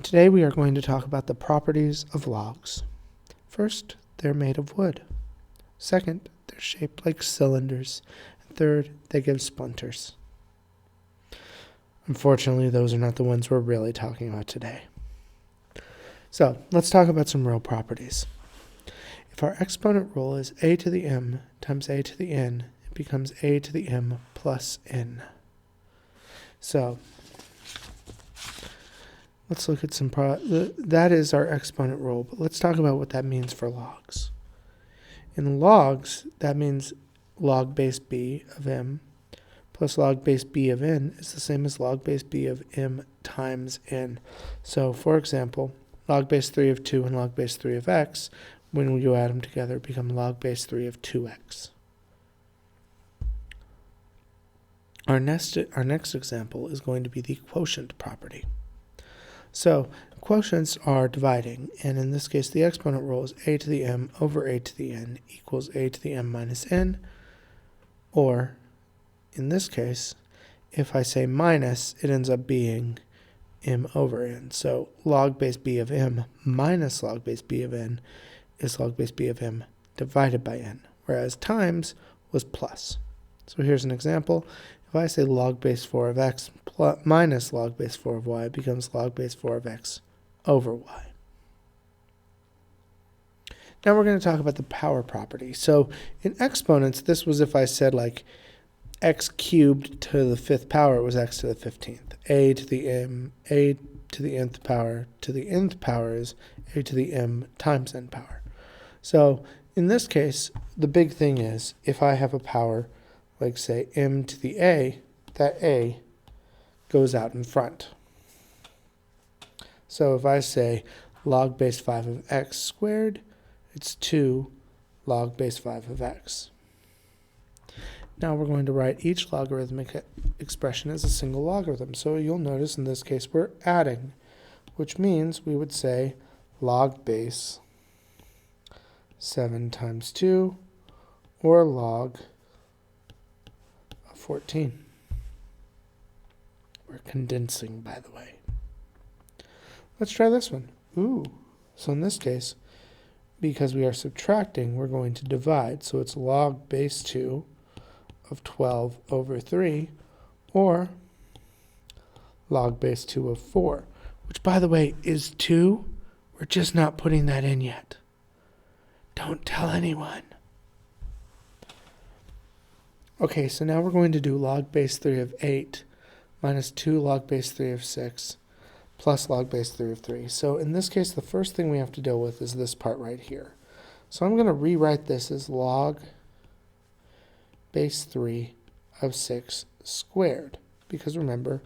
Today we are going to talk about the properties of logs. First, they're made of wood. Second, they're shaped like cylinders. And third, they give splinters. Unfortunately, those are not the ones we're really talking about today. So, let's talk about some real properties. If our exponent rule is a to the m times a to the n, it becomes a to the m plus n. So, let's look at some that is our exponent rule, but let's talk about what that means for logs. In logs, that means log base b of m plus log base b of n is the same as log base b of m times n. So, for example, log base 3 of 2 and log base 3 of x, when you add them together, become log base 3 of 2x. Our next example is going to be the quotient property. So, quotients are dividing, and in this case, the exponent rule is a to the m over a to the n equals a to the m minus n, or, in this case, if I say minus, it ends up being m over n. So, log base b of m minus log base b of n is log base b of m divided by n, whereas times was plus. So, here's an example. If I say log base 4 of x minus log base 4 of y, it becomes log base 4 of x over y. Now we're going to talk about the power property. So in exponents, this was if I said like x cubed to the 5th power, it was x to the 15th. A to the m, a to the nth power to the nth power is a to the m times n power. So in this case, the big thing is if I have a power like say m to the a, that a goes out in front. So if I say log base 5 of x squared, it's 2 log base 5 of x. Now we're going to write each logarithmic expression as a single logarithm. So you'll notice in this case we're adding, which means we would say log base 7 times 2 or log 14. We're condensing, by the way. Let's try this one. So in this case, because we are subtracting, we're going to divide. So it's log base 2 of 12 over 3, or log base 2 of 4, which, by the way, is 2. We're just not putting that in yet. Don't tell anyone. Okay, so now we're going to do log base 3 of 8 minus 2 log base 3 of 6 plus log base 3 of 3. So in this case, the first thing we have to deal with is this part right here. So I'm going to rewrite this as log base 3 of 6 squared, because remember,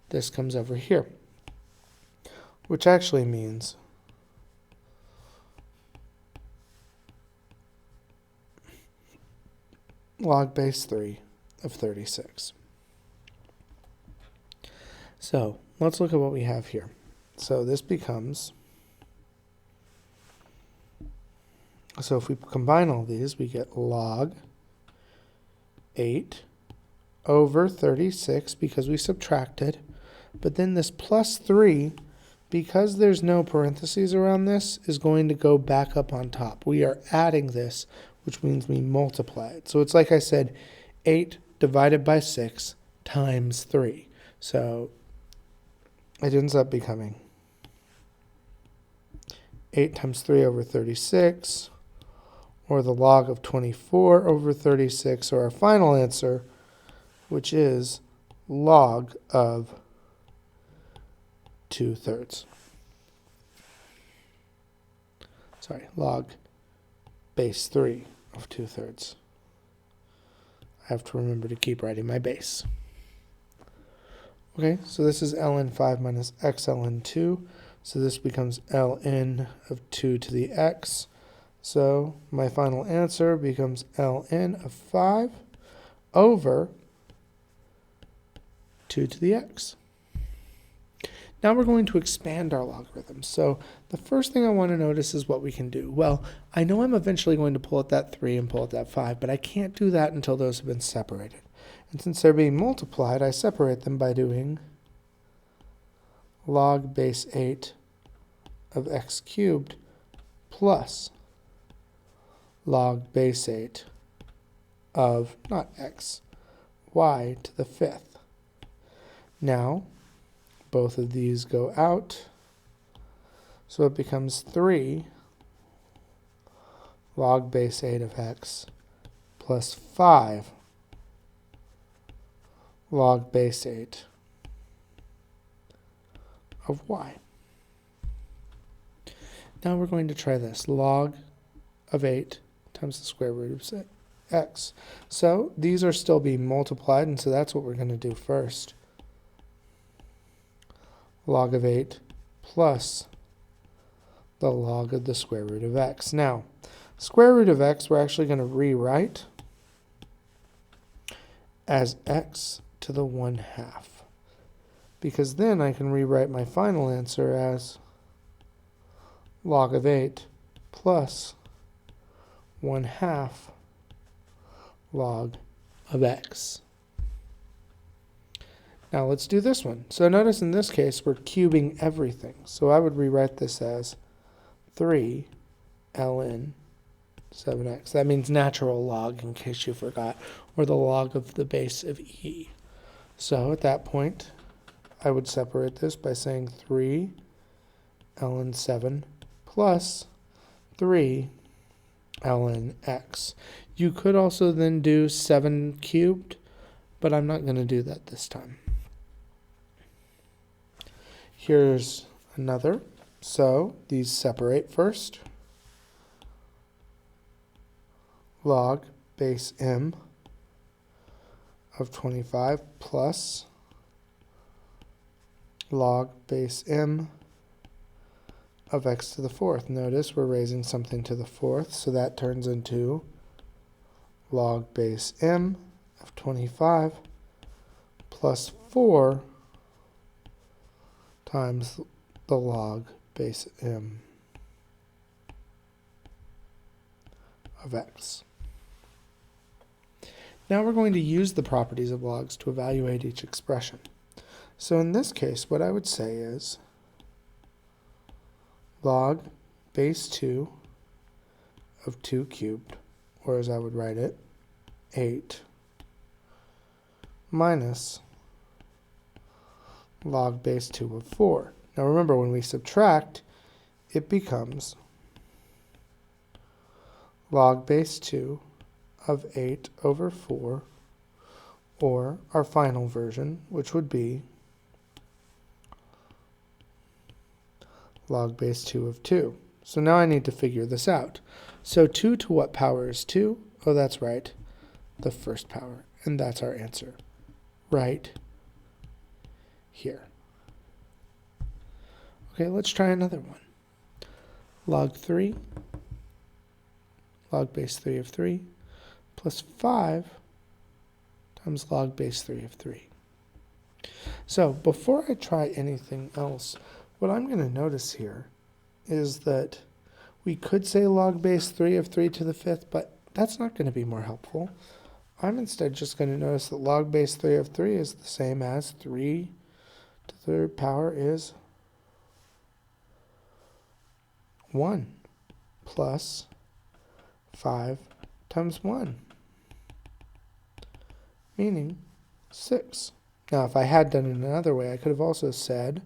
this comes over here, which actually means log base 3 of 36. So let's look at what we have here. So this becomes, so if we combine all these, we get log 8 over 36 because we subtracted, but then this plus 3, because there's no parentheses around this, is going to go back up on top. We are adding this, which means we multiply it. So it's like I said, 8 divided by 6 times 3. So it ends up becoming 8 times 3 over 36, or the log of 24 over 36, or our final answer, which is log of 2/3. Sorry, log base 3 of 2/3. I have to remember to keep writing my base. Okay, so this is ln 5 minus x ln 2. So this becomes ln of 2 to the x. So my final answer becomes ln of 5 over 2 to the x. Now we're going to expand our logarithm. So the first thing I want to notice is what we can do. Well, I know I'm eventually going to pull out that 3 and pull out that 5, but I can't do that until those have been separated. And since they're being multiplied, I separate them by doing log base 8 of x cubed plus log base 8 of, not x, y to the 5th. Now, both of these go out, so it becomes 3 log base 8 of x plus 5 log base 8 of y. Now we're going to try this. Log of 8 times the square root of x. So these are still being multiplied, and so that's what we're going to do first. Log of 8 plus the log of the square root of x. Now, square root of x we're actually going to rewrite as x to the 1/2. Because then I can rewrite my final answer as log of 8 plus 1/2 log of x. Now let's do this one. So notice in this case we're cubing everything. So I would rewrite this as 3 ln 7x. That means natural log, in case you forgot, or the log of the base of e. So at that point, I would separate this by saying 3 ln 7 plus 3 ln x. You could also then do 7 cubed, but I'm not going to do that this time. Here's another. So these separate first. Log base m of 25 plus log base m of x to the 4th. Notice we're raising something to the 4th, so that turns into log base m of 25 plus 4 times the log base m of x. Now we're going to use the properties of logs to evaluate each expression. So in this case, what I would say is log base 2 of 2 cubed, or as I would write it, 8, minus log base 2 of 4. Now remember, when we subtract, it becomes log base 2 of 8 over 4, or our final version, which would be log base 2 of 2. So now I need to figure this out. So 2 to what power is 2? Oh, that's right, the first power. And that's our answer, right here. Okay, let's try another one. Log 3, log base 3 of 3, plus 5 times log base 3 of 3. So before I try anything else, what I'm going to notice here is that we could say log base 3 of 3 to the 5th, but that's not going to be more helpful. I'm instead just going to notice that log base 3 of 3 is the same as 3 to the 3rd power is 1 plus 5 times 1, meaning 6. Now, if I had done it another way, I could have also said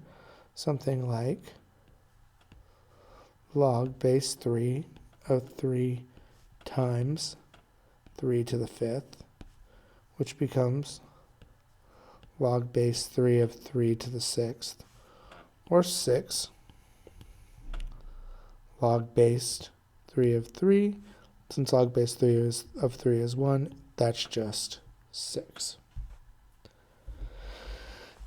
something like log base 3 of 3 times 3 to the 5th, which becomes log base 3 of 3 to the 6th, or 6 log base 3 of 3. Since log base 3 of 3 is 1, that's just 6.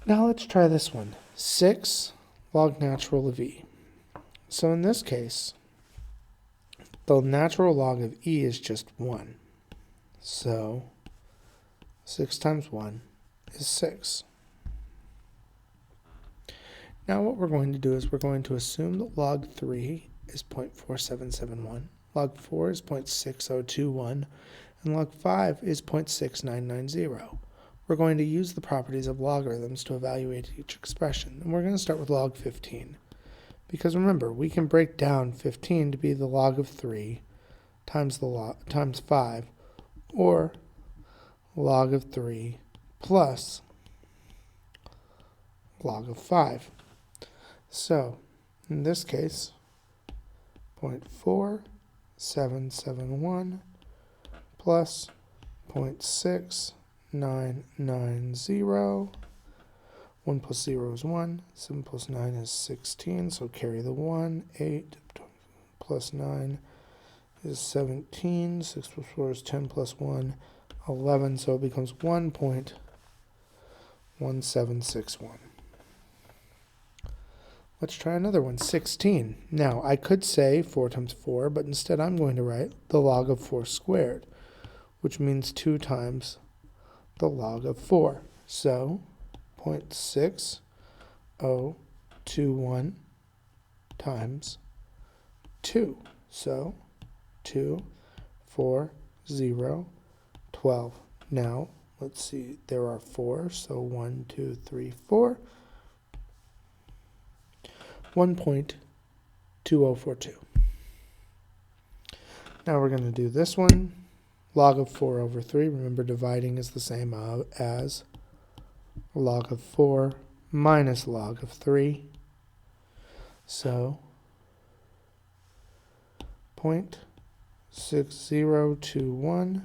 Now let's try this one. 6 log natural of e. So in this case, the natural log of e is just 1. So 6 times 1 is 6. Now what we're going to do is we're going to assume that log 3 is 0.4771, log 4 is 0.6021, and log 5 is 0.6990. We're going to use the properties of logarithms to evaluate each expression, and we're going to start with log 15, Because remember, we can break down 15 to be the log of 3 times 5, or log of 3 plus log of 5. So, in this case, 0.4771 plus 0.6990. 1 plus 0 is 1. 7 plus 9 is 16, so carry the 1. 8 plus 9 is 17. 6 plus 4 is 10 plus 1, 11, so it becomes 1.1761. Let's try another one, 16. Now, I could say 4 times 4, but instead I'm going to write the log of 4 squared, which means 2 times the log of 4. So, 0.6021 times 2. So, 2, 4, 0, 12. Now, let's see, there are 4, so 1, 2, 3, 4. 1.2042. Now we're going to do this one. Log of 4 over 3. Remember, dividing is the same as log of 4 minus log of 3. So, 0.6021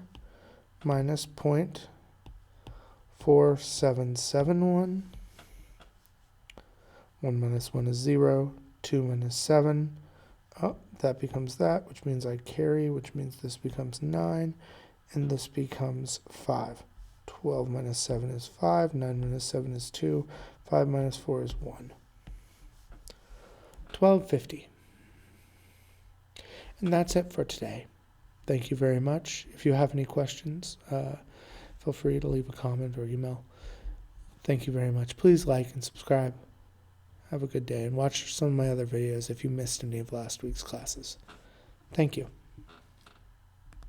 minus 0.4771. 1 minus 1 is 0. 2 minus 7. Oh, that becomes that, which means I carry, which means this becomes 9, and this becomes 5. 12 minus 7 is 5. 9 minus 7 is 2. 5 minus 4 is 1. 1250. And that's it for today. Thank you very much. If you have any questions, feel free to leave a comment or email. Thank you very much. Please like and subscribe. Have a good day, and watch some of my other videos if you missed any of last week's classes. Thank you.